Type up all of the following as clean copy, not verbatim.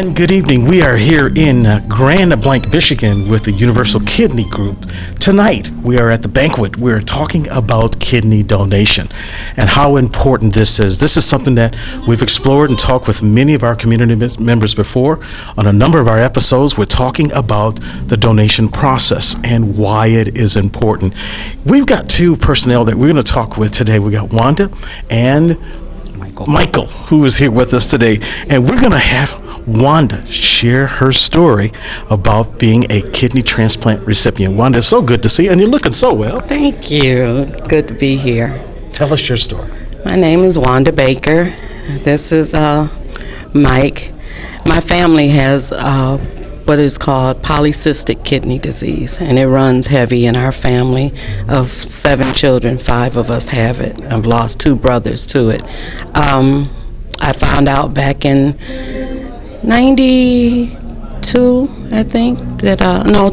And good evening. We are here in Grand Blanc, Michigan with the Universal Kidney Group. Tonight, we are at the Banquet. We're talking about kidney donation and how important this is. This is something that we've explored and talked with many of our community members before. On a number of our episodes, we're talking about the donation process and why it is important. We've got two personnel that we're going to talk with today. We got Wanda and Michael, who is here with us today, and we're going to have Wanda share her story about being a kidney transplant recipient. Wanda, it's so good to see you, and you're looking so well. Thank you. Good to be here. Tell us your story. My name is Wanda Baker. This is Mike. My family has what is called polycystic kidney disease, and it runs heavy in our family. Of 7 children, 5 of us have it. I've lost 2 brothers to it. I found out back in 92, I think, that,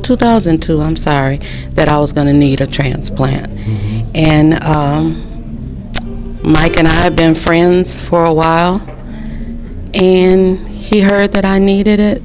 2002, I'm sorry, that I was going to need a transplant. Mm-hmm. And Mike and I have been friends for a while, and he heard that I needed it.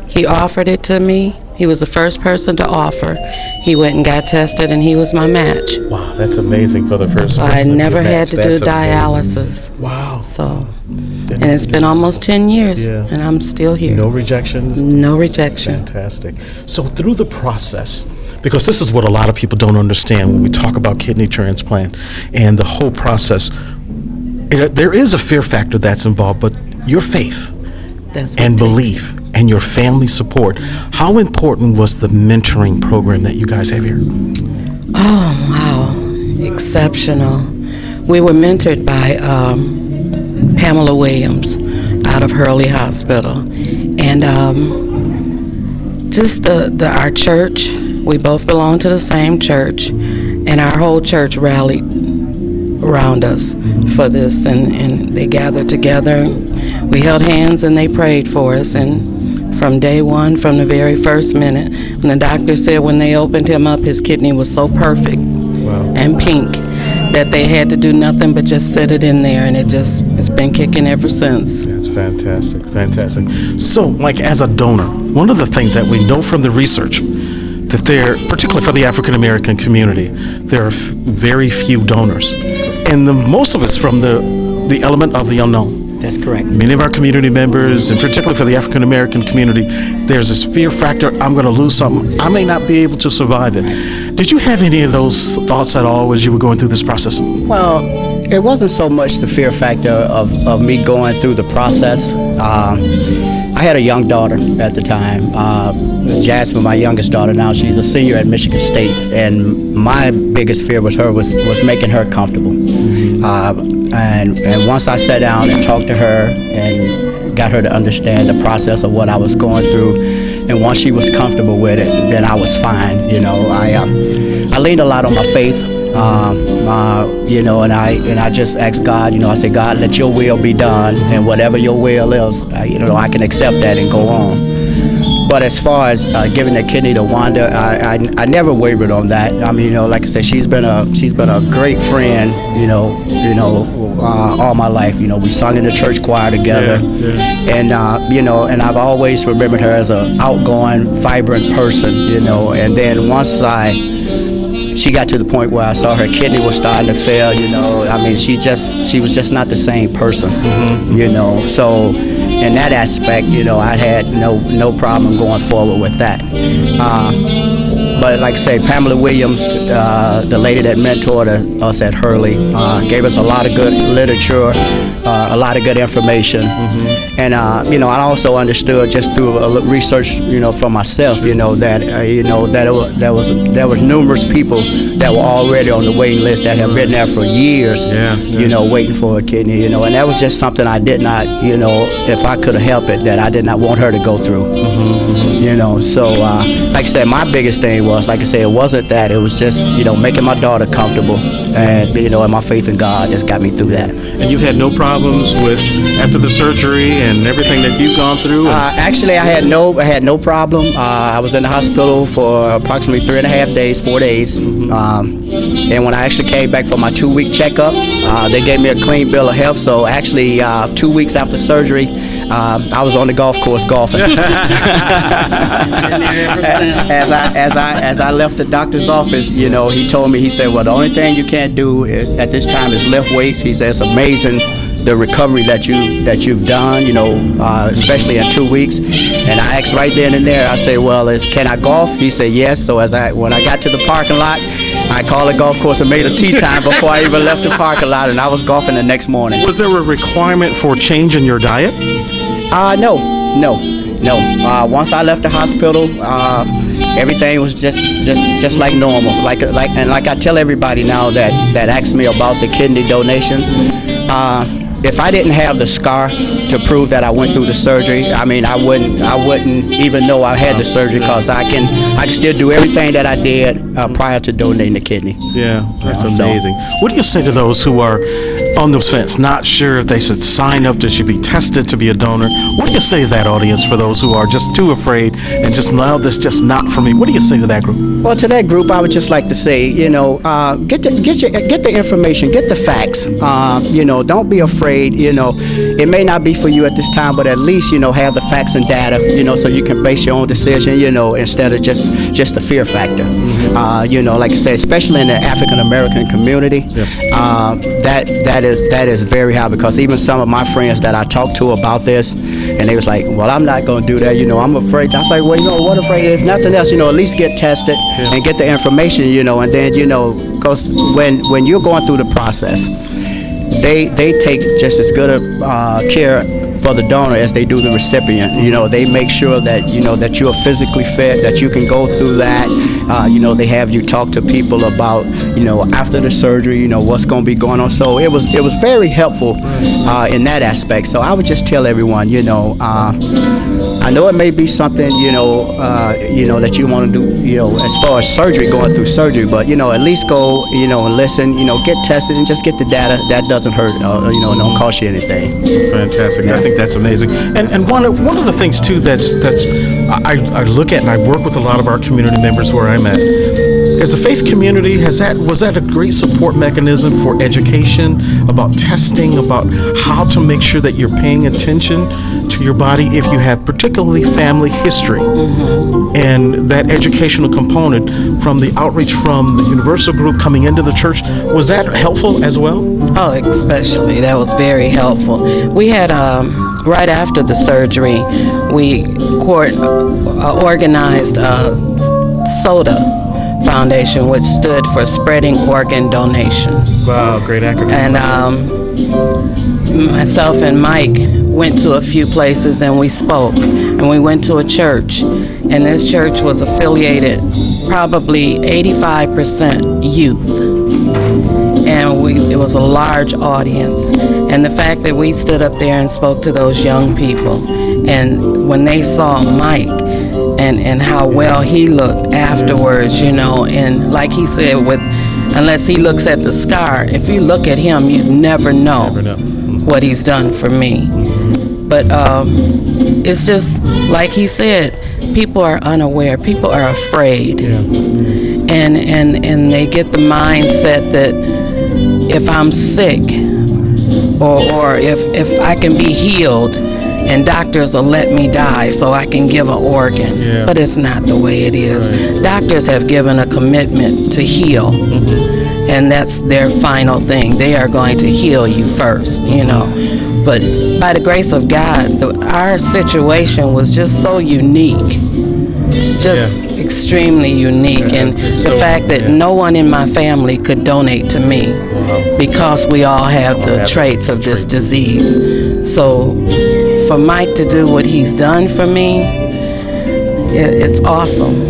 He offered it to me. He was the first person to offer. He went and got tested, and he was my match. Wow, that's amazing for the first person. I never had to do dialysis. Wow. So, and it's been almost 10 years, and I'm still here. No rejections? No rejection. Fantastic. So through the process, because this is what a lot of people don't understand when we talk about kidney transplant and the whole process, there is a fear factor that's involved, but your faith and belief and your family support. How important was the mentoring program that you guys have here? Oh, wow. Exceptional. We were mentored by Pamela Williams out of Hurley Hospital. And just our church, we both belong to the same church, and our whole church rallied around us for this, and they gathered together. We held hands and they prayed for us, and from day one, from the very first minute, when the doctor said when they opened him up, his kidney was so perfect and pink that they had to do nothing but just set it in there, and it's been kicking ever since. That's fantastic, fantastic. So, like, as a donor, one of the things that we know from the research, that there, particularly for the African American community, there are very few donors, and most of it's from the element of the unknown. That's correct. Many of our community members, and particularly for the African American community, there's this fear factor, I'm going to lose something, I may not be able to survive it. Did you have any of those thoughts at all as you were going through this process? Well, it wasn't so much the fear factor of me going through the process. I had a young daughter at the time, Jasmine, my youngest daughter. Now she's a senior at Michigan State, and my biggest fear was making her comfortable. And once I sat down and talked to her and got her to understand the process of what I was going through, and once she was comfortable with it, then I was fine. You know, I leaned a lot on my faith. You know, and I just asked God, you know, I said, God, let your will be done, and whatever your will is, you know, I can accept that and go on. But as far as giving the kidney to Wanda, I never wavered on that. I mean, you know, like I said, she's been a great friend, you know, all my life. You know, we sung in the church choir together, and you know, and I've always remembered her as an outgoing, vibrant person, you know. And then once she got to the point where I saw her kidney was starting to fail, you know, I mean, she was just not the same person, you know. So in that aspect, you know, I had no problem going forward with that. But like I say, Pamela Williams, the lady that mentored us at Hurley, gave us a lot of good literature, a lot of good information, and you know, I also understood just through research, you know, for myself, you know, that there was numerous people that were already on the waiting list that have been there for years, you know, waiting for a kidney, you know, and that was just something I did not, you know, if I could have helped it, that I did not want her to go through, you know. So like I said, my biggest thing was, like I said, it wasn't that, it was just, you know, making my daughter comfortable, and you know, and my faith in God just got me through that. And you've had no problems with after the surgery and everything that you've gone through? Actually, I had no problem. I was in the hospital for approximately 3.5 days, 4 days, and when I actually came back for my 2-week checkup, they gave me a clean bill of health. So actually, 2 weeks after surgery, I was on the golf course golfing. As I left the doctor's office, you know, he told me, he said, well, the only thing you can't do is, at this time, is lift weights. He said, it's amazing the recovery that you've done, you know, especially in 2 weeks. And I asked right then and there, I said, well, can I golf? He said yes. So when I got to the parking lot, I called the golf course and made a tee time before I even left the parking lot, and I was golfing the next morning. Was there a requirement for change in your diet? No. Once I left the hospital, everything was just like normal. Like I tell everybody now that asks me about the kidney donation. If I didn't have the scar to prove that I went through the surgery, I mean, I wouldn't even know I had the surgery, because I can still do everything that I did prior to donating the kidney. Yeah, that's amazing. What do you say to those who are on the fence, not sure if they should sign up, they should be tested to be a donor? What do you say to that audience, for those who are just too afraid and just, no, this is just not for me? What do you say to that group? Well, to that group, I would just like to say, you know, get the information, get the facts. You know, don't be afraid. You know, it may not be for you at this time, but at least, you know, have the facts and data, you know, so you can base your own decision, you know, instead of just the fear factor. You know, like I said, especially in the African American community, that is very high, because even some of my friends that I talked to about this, and they was like, well, I'm not going to do that, you know, I'm afraid. I was like, well, you know, what afraid? If nothing else, you know, at least get tested and get the information, you know, and then, you know, because when you're going through the process, they take just as good a care for the donor as they do the recipient. You know, they make sure that, you know, that you are physically fit, that you can go through that. You know, they have you talk to people about, you know, after the surgery, you know, what's going to be going on. So it was very helpful in that aspect. So I would just tell everyone, you know, I know it may be something, you know, that you want to do, you know, as far as surgery, going through surgery, but, you know, at least go, you know, and listen, you know, get tested and just get the data. That doesn't hurt, you know, don't cost you anything. Fantastic. Yeah. I think that's amazing. And one of the things too that's I look at, and I work with a lot of our community members where I'm at. As a faith community, was that a great support mechanism for education, about testing, about how to make sure that you're paying attention to your body if you have particularly family history? And that educational component from the outreach from the Universal Group coming into the church, was that helpful as well? Oh, especially. That was very helpful. We had, right after the surgery, we organized SODA Foundation, which stood for Spreading Organ Donation. Wow, great acronym. And myself and Mike went to a few places and we spoke. And we went to a church, and this church was affiliated probably 85% youth. And it was a large audience. And the fact that we stood up there and spoke to those young people, and when they saw Mike and how well he looked afterwards, you know, and like he said, unless he looks at the scar, if you look at him, you never know what he's done for me. But it's just like he said, people are unaware, people are afraid, and they get the mindset that if I'm sick, or if I can be healed, and doctors will let me die so I can give an organ. But it's not the way it is. Doctors have given a commitment to heal, and that's their final thing. They are going to heal you first, you know. But by the grace of God, our situation was just so unique, just extremely unique. And the fact that no one in my family could donate to me because we all have the traits of this disease. So for Mike to do what he's done for me, it's awesome.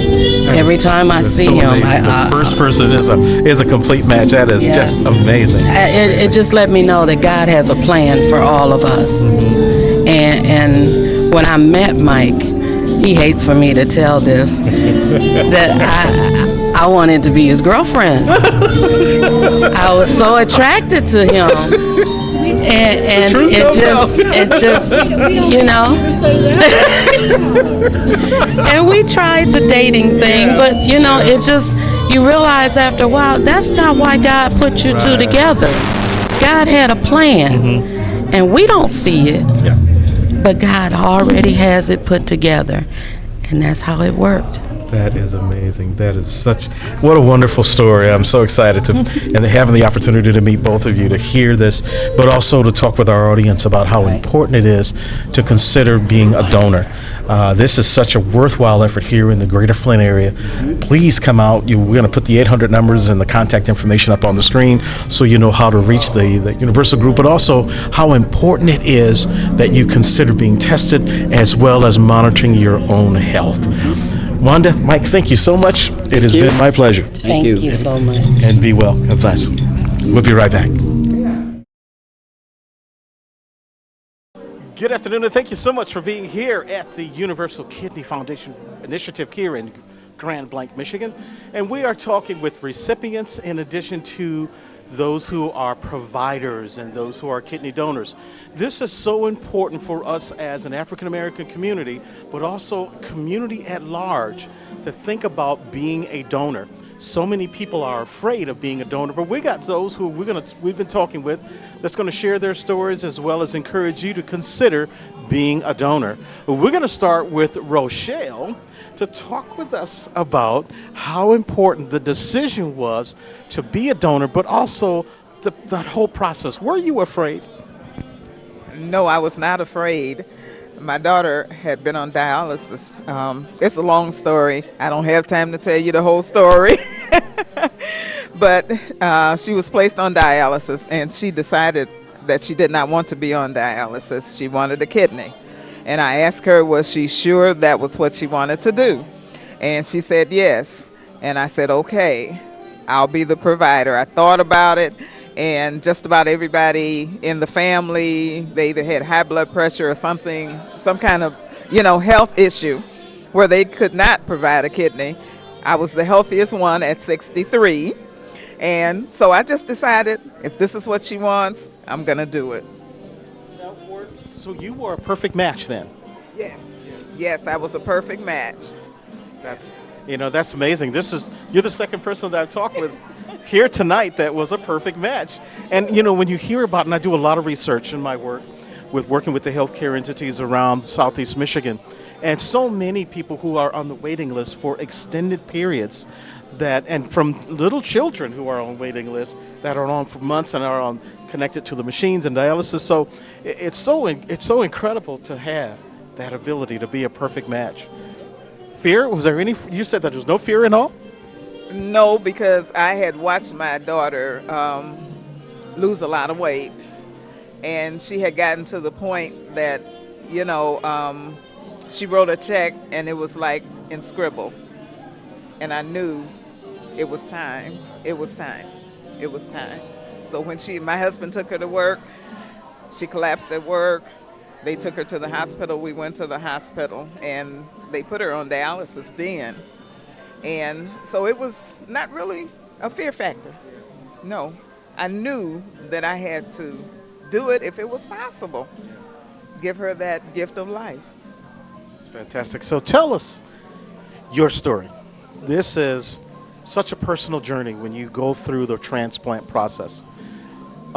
Every time I see him, the first person is a complete match. That is just amazing. It just let me know that God has a plan for all of us. And when I met Mike, he hates for me to tell this, that I wanted to be his girlfriend. I was so attracted to him. And it just, you know. And we tried the dating thing, but you know, it just, you realize after a while, that's not why God put you two together. God had a plan, and we don't see it. but God already has it put together, and that's how it worked. That is amazing. That is what a wonderful story. I'm so excited to and having the opportunity to meet both of you, to hear this, but also to talk with our audience about how important it is to consider being a donor. This is such a worthwhile effort here in the greater Flint area. Please come out. We're going to put the 800 numbers and the contact information up on the screen so you know how to reach the Universal Group, but also how important it is that you consider being tested as well as monitoring your own health. Wanda, Mike, thank you so much. It has been my pleasure. Thank you so much. And be well. God bless. We'll be right back. Good afternoon, and thank you so much for being here at the Universal Kidney Foundation Initiative here in Grand Blanc, Michigan. And we are talking with recipients in addition to those who are providers and those who are kidney donors. This is so important for us as an African American community, but also community at large, to think about being a donor. So many people are afraid of being a donor, but we got those who we've been talking with that's going to share their stories as well as encourage you to consider being a donor. We're going to start with Rochelle to talk with us about how important the decision was to be a donor, but also that whole process. Were you afraid? No, I was not afraid. My daughter had been on dialysis. It's a long story. I don't have time to tell you the whole story. But she was placed on dialysis, and she decided that she did not want to be on dialysis. She wanted a kidney. And I asked her, was she sure that was what she wanted to do? And she said yes. And I said, okay, I'll be the provider. I thought about it, and just about everybody in the family, they either had high blood pressure or something, some kind of, health issue where they could not provide a kidney. I was the healthiest one at 63. And so I just decided, if this is what she wants, I'm going to do it. So you were a perfect match then? Yes. Yes, I was a perfect match. That's amazing. You're the second person that I've talked with here tonight that was a perfect match. And when you hear about, and I do a lot of research in my work with working with the healthcare entities around Southeast Michigan, and so many people who are on the waiting list for extended periods, and from little children who are on waiting lists that are on for months and are on connected to the machines and dialysis. So it's so incredible to have that ability to be a perfect match. Fear? Was there any? You said that there was no fear at all? No, because I had watched my daughter lose a lot of weight, and she had gotten to the point that, she wrote a check and it was like in scribble, and I knew it was time. It was time. It was time. So when my husband took her to work, she collapsed at work. They took her to the hospital. We went to the hospital, and they put her on dialysis then. And so it was not really a fear factor. No, I knew that I had to do it if it was possible. Give her that gift of life. Fantastic. So tell us your story. This is such a personal journey when you go through the transplant process.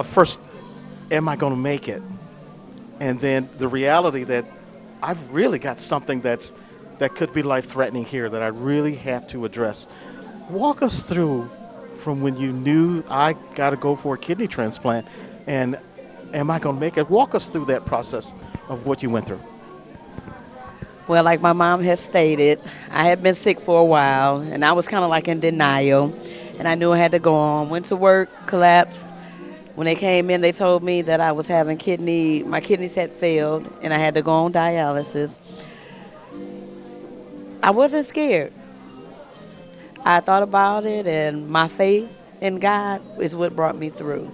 First, am I going to make it? And then the reality that I've really got something that could be life-threatening here that I really have to address. Walk us through from when you knew I got to go for a kidney transplant, and am I going to make it? Walk us through that process of what you went through. Well, like my mom has stated, I had been sick for a while, and I was kind of like in denial, and I knew I had to go on. Went to work, collapsed. When they came in, they told me that I was having my kidneys had failed, and I had to go on dialysis. I wasn't scared. I thought about it, and my faith in God is what brought me through.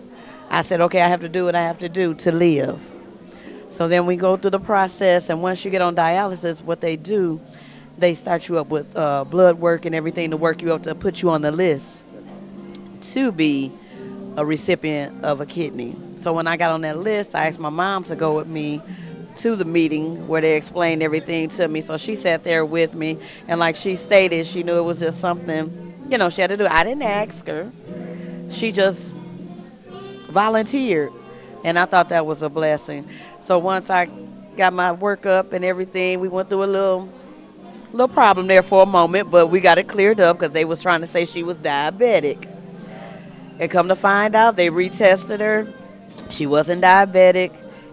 I said, okay, I have to do what I have to do to live. So then we go through the process, and once you get on dialysis, what they do, they start you up with blood work and everything to work you up to put you on the list to be a recipient of a kidney. So when I got on that list, I asked my mom to go with me to the meeting where they explained everything to me. So she sat there with me, and like she stated, she knew it was just something, she had to do. I didn't ask her. She just volunteered, and I thought that was a blessing. So once I got my workup and everything. We went through a little problem there for a moment, but we got it cleared up because they was trying to say she was diabetic. And come to find out, they retested her. She wasn't diabetic,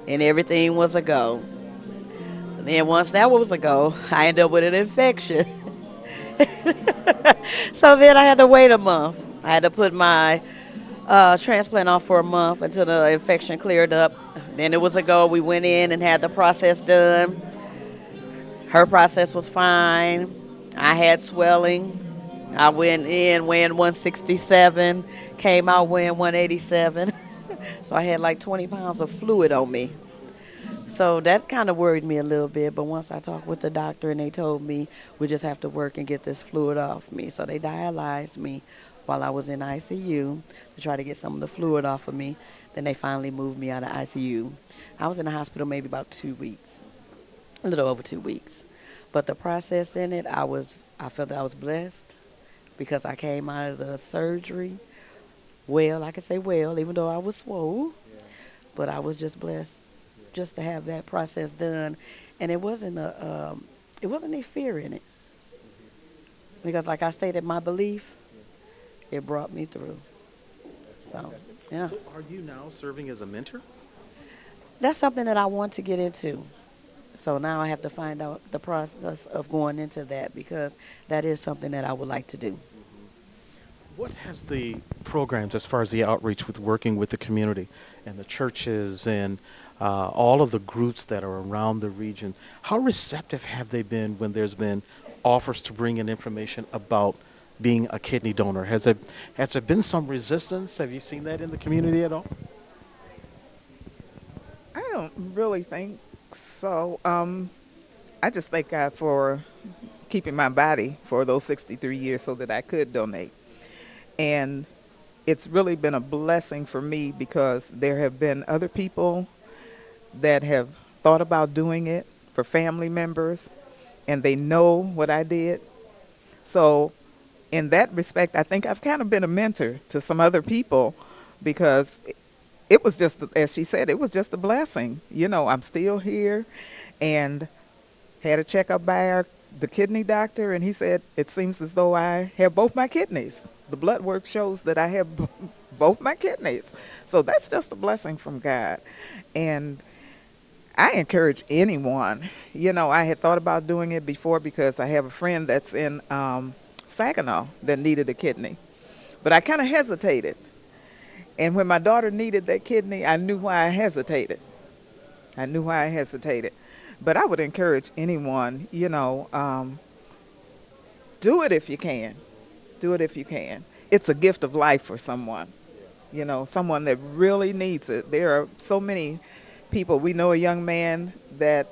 and everything was a go. And then once that was a go, I ended up with an infection. So then I had to wait a month. I had to put my transplant off for a month until the infection cleared up. Then it was a go. We went in and had the process done. Her process was fine. I had swelling. I went in weighing 167, came out weighing 187. So I had like 20 pounds of fluid on me. So that kind of worried me a little bit. But once I talked with the doctor and they told me we just have to work and get this fluid off me. So they dialyzed me while I was in ICU to try to get some of the fluid off of me. Then they finally moved me out of ICU. I was in the hospital maybe about 2 weeks, a little over 2 weeks. But the process in it, I felt that I was blessed because I came out of the surgery well. I could say well, even though I was swole. But I was just blessed just to have that process done. And it wasn't any fear in it. Because like I stated, my belief, it brought me through. So, yeah. So are you now serving as a mentor? That's something that I want to get into. So now I have to find out the process of going into that because that is something that I would like to do. What has the programs, as far as the outreach with working with the community and the churches and all of the groups that are around the region, how receptive have they been when there's been offers to bring in information about being a kidney donor? Has there been some resistance? Have you seen that in the community at all? I don't really think so. I just thank God for keeping my body for those 63 years so that I could donate. And it's really been a blessing for me because there have been other people that have thought about doing it for family members, and they know what I did. So in that respect, I think I've kind of been a mentor to some other people because it was just, as she said, it was just a blessing. You know, I'm still here and had a checkup by the kidney doctor, and he said, it seems as though I have both my kidneys. The blood work shows that I have both my kidneys. So that's just a blessing from God. And I encourage anyone. You know, I had thought about doing it before because I have a friend that's in Saginaw that needed a kidney. But I kind of hesitated. And when my daughter needed that kidney, I knew why I hesitated. But I would encourage anyone, you know, do it if you can. Do it if you can. It's a gift of life for someone, you know, someone that really needs it. There are so many people. We know a young man that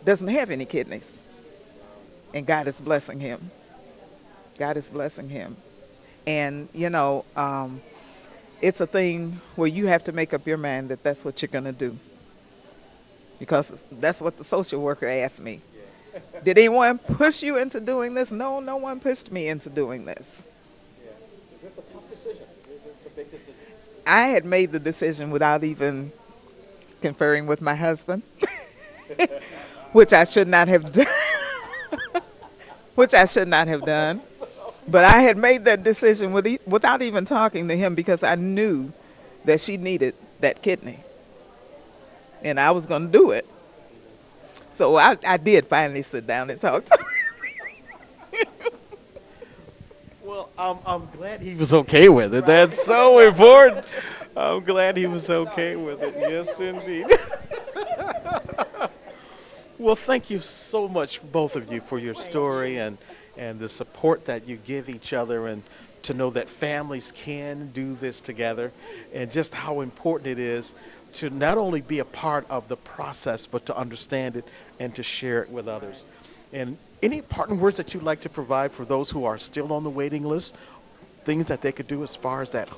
doesn't have any kidneys, and God is blessing him. And, you know, it's a thing where you have to make up your mind that that's what you're going to do. Because that's what the social worker asked me. Did anyone push you into doing this? No, no one pushed me into doing this. Yeah. Is this a tough decision? It's a big decision. I had made the decision without even conferring with my husband, which I should not have done. But I had made that decision without even talking to him because I knew that she needed that kidney. And I was going to do it. So I did finally sit down and talk to him. Well, I'm glad he was okay with it. That's so important. I'm glad he was okay with it. Yes, indeed. Well, thank you so much, both of you, for your story and the support that you give each other, and to know that families can do this together, and just how important it is to not only be a part of the process, but to understand it and to share it with others. And any parting words that you'd like to provide for those who are still on the waiting list, things that they could do as far as that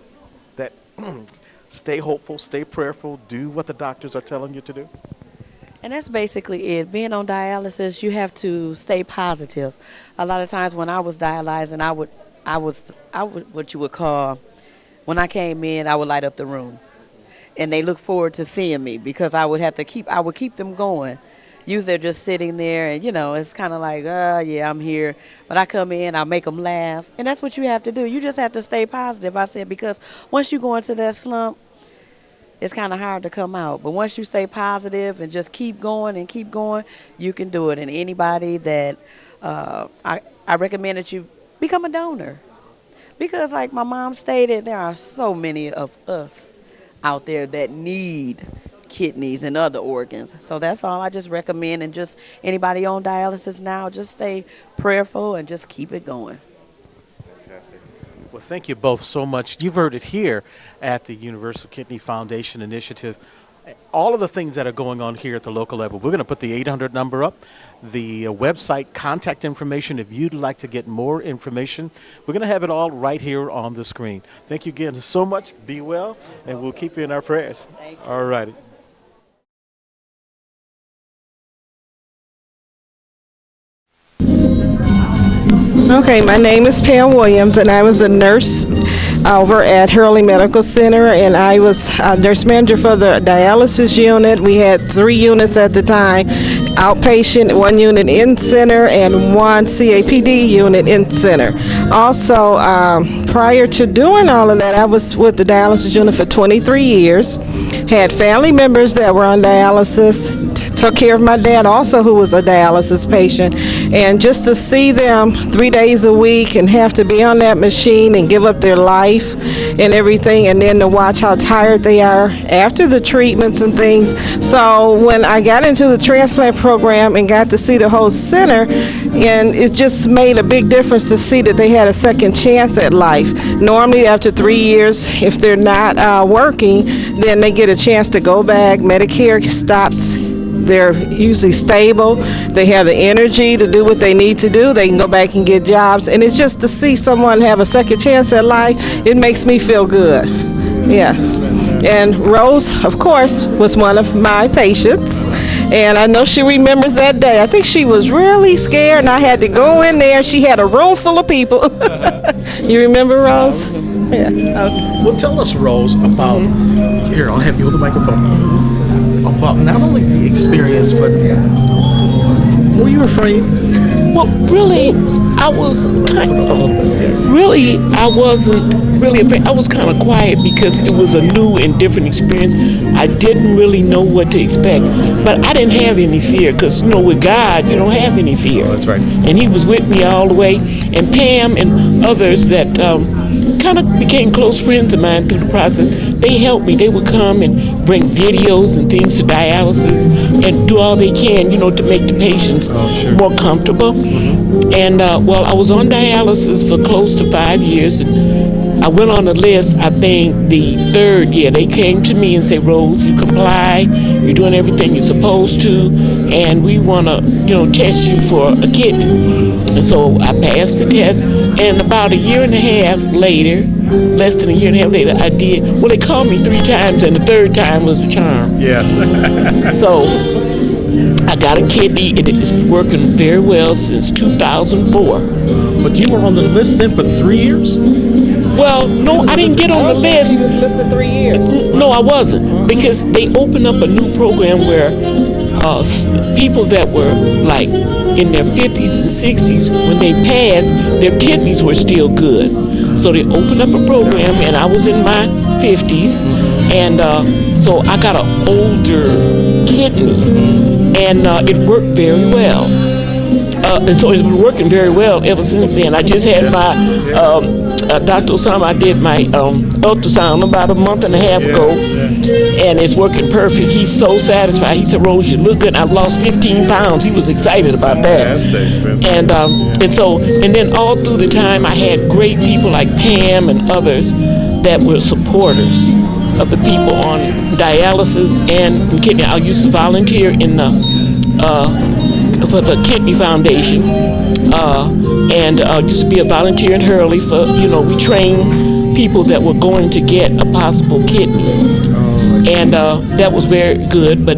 stay hopeful, stay prayerful, do what the doctors are telling you to do? And that's basically it. Being on dialysis, you have to stay positive. A lot of times when I was dialyzing, I would what you would call, when I came in, I would light up the room. and they look forward to seeing me because I would keep them going. Usually they're just sitting there and, it's kind of like, yeah, I'm here. But I come in, I make them laugh. And that's what you have to do. You just have to stay positive, I said, because once you go into that slump, it's kind of hard to come out. But once you stay positive and just keep going, you can do it. And anybody that I recommend that you become a donor. Because like my mom stated, there are so many of us out there that need kidneys and other organs. So that's all I just recommend. And just anybody on dialysis now, just stay prayerful and just keep it going. Fantastic. Well, thank you both so much. You've heard it here at the Universal Kidney Foundation Initiative. All of the things that are going on here at the local level. We're going to put the 800 number up, the website contact information if you'd like to get more information. We're going to have it all right here on the screen. Thank you again so much. Be well, and we'll keep you in our prayers. All righty. Okay, my name is Pam Williams, and I was a nurse over at Hurley Medical Center, and I was nurse manager for the dialysis unit. We had 3 units at the time, outpatient, 1 unit in center, and 1 CAPD unit in center. Also, prior to doing all of that, I was with the dialysis unit for 23 years, had family members that were on dialysis, took care of my dad also, who was a dialysis patient, and just to see them 3 days a week and have to be on that machine and give up their life and everything, and then to watch how tired they are after the treatments and things. So when I got into the transplant program and got to see the whole center, and it just made a big difference to see that they had a second chance at life. Normally after 3 years, if they're not working, then they get a chance to go back. Medicare stops. They're usually stable. They have the energy to do what they need to do. They can go back and get jobs. And it's just to see someone have a second chance at life, it makes me feel good. Yeah. And Rose, of course, was one of my patients. And I know she remembers that day. I think she was really scared, and I had to go in there. She had a room full of people. You remember, Rose? Yeah. Okay. Well, tell us, Rose, about, here, I'll have you hold the microphone, about not only the experience, but were you afraid? Well, really, I wasn't really afraid. I was kind of quiet because it was a new and different experience. I didn't really know what to expect, but I didn't have any fear because, with God, you don't have any fear. Oh, that's right. And He was with me all the way. And Pam and others that kind of became close friends of mine through the process, they helped me. They would come and bring videos and things to dialysis and do all they can, to make the patients more comfortable. Mm-hmm. And well, I was on dialysis for close to 5 years, and I went on the list, I think the 3rd year. They came to me and said, Rose, you comply, you're doing everything you're supposed to, and we want to, test you for a kidney. And so I passed the test, and about a year and a half later, less than a year and a half later, I did. Well, they called me 3 times, and the 3rd time was a charm. Yeah. So I got a kidney. It is working very well since 2004. But you were on the list then for 3 years? Well, no, I didn't get on the list. She was listed 3 years. No, I wasn't, because they opened up a new program where people that were like in their 50s and 60s, when they passed, their kidneys were still good. So they opened up a program, and I was in my 50s, and so I got an older kidney, and it worked very well. And so it's been working very well ever since then. I just had my Dr. Osama, I did my ultrasound about a month and a half ago, and it's working perfect. He's so satisfied. He said, Rose, you look good. I lost 15 pounds. He was excited about that. And then all through the time, I had great people like Pam and others that were supporters of the people on dialysis and kidney. I used to volunteer in for the Kidney Foundation, and used to be a volunteer in Hurley for, we train people that were going to get a possible kidney. And that was very good, but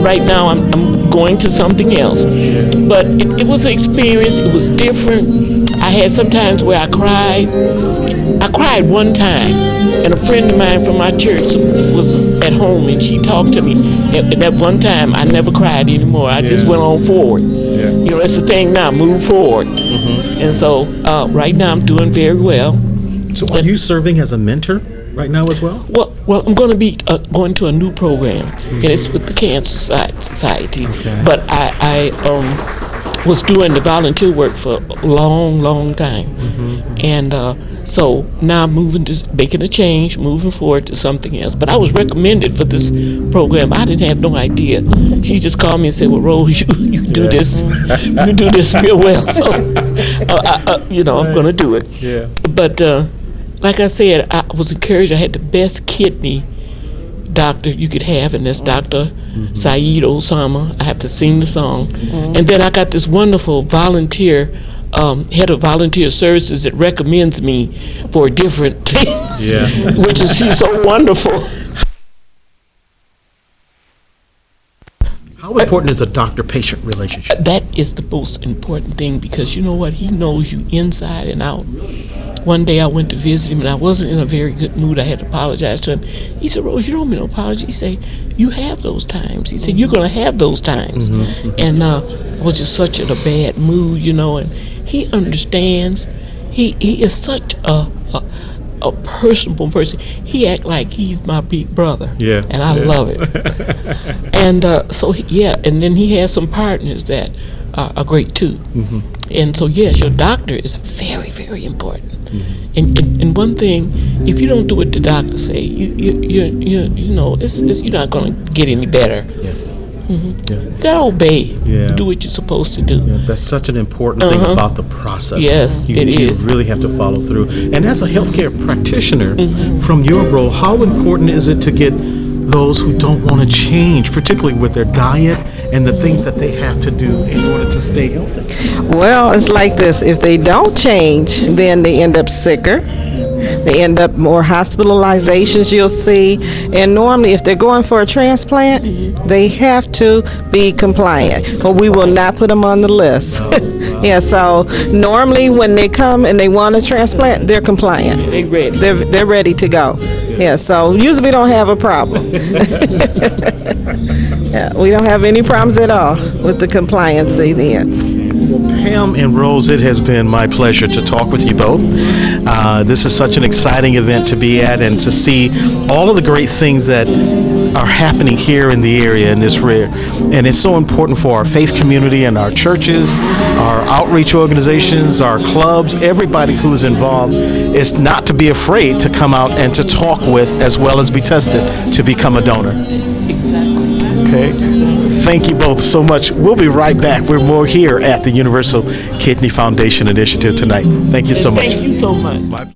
right now I'm going to something else. But it was an experience. It was different. I had some times where I cried. I cried one time, and a friend of mine from my church was at home and she talked to me. At that one time, I never cried anymore. I just went on forward. Yeah. You know, that's the thing now, move forward. And so right now I'm doing very well. So are you serving as a mentor right now as well? Well, I'm going to be going to a new program, and it's with the Cancer Society. Okay. But I was doing the volunteer work for a long time, and so now I'm making a change, moving forward to something else. But I was recommended for this program. I didn't have no idea. She just called me and said, "Well, Rose, you do this, you do this real well." So you know, I'm going to do it. Yeah. But like I said, I was encouraged. I had the best kidney doctor you could have, and that's Dr. Saeed Osama. I have to sing the song. And then I got this wonderful volunteer, head of volunteer services that recommends me for different things, which is, she's so wonderful. How important is a doctor-patient relationship? That is the most important thing, because you know what? He knows you inside and out. One day I went to visit him and I wasn't in a very good mood. I had to apologize to him. He said, "Rose, you don't mean no apology." He said, "You have those times." He said, "You're going to have those times." And I was just such in a bad mood, you know, and he understands. He is such a personable person. He act like he's my big brother. Yeah. And I love it. And so, and then he has some partners that are great too. And so, yes, your doctor is very, very important. And one thing, if you don't do what the doctor say, you know, you're not going to get any better. You gotta obey. Do what you're supposed to do. That's such an important thing about the process. Yes, it is. You really have to follow through. And as a healthcare practitioner, from your role, how important is it to get those who don't want to change, particularly with their diet and the things that they have to do in order to stay healthy? Well, it's like this. If they don't change, then they end up sicker. They end up more hospitalizations, you'll see. And normally, if they're going for a transplant, they have to be compliant, or we will not put them on the list. So normally when they come and they want a transplant, they're compliant. They ready. They're ready to go. So usually we don't have a problem. We don't have any problems at all with the compliancy then. Well, Pam and Rose, it has been my pleasure to talk with you both. This is such an exciting event to be at, and to see all of the great things that are happening here in the area in this area. And it's so important for our faith community and our churches, our outreach organizations, our clubs, everybody who's involved, is not to be afraid to come out and to talk with, as well as be tested, to become a donor. Okay. Thank you both so much. We'll be right back. We're more here at the Universal Kidney Foundation Initiative tonight. Thank you so much. Thank you so much.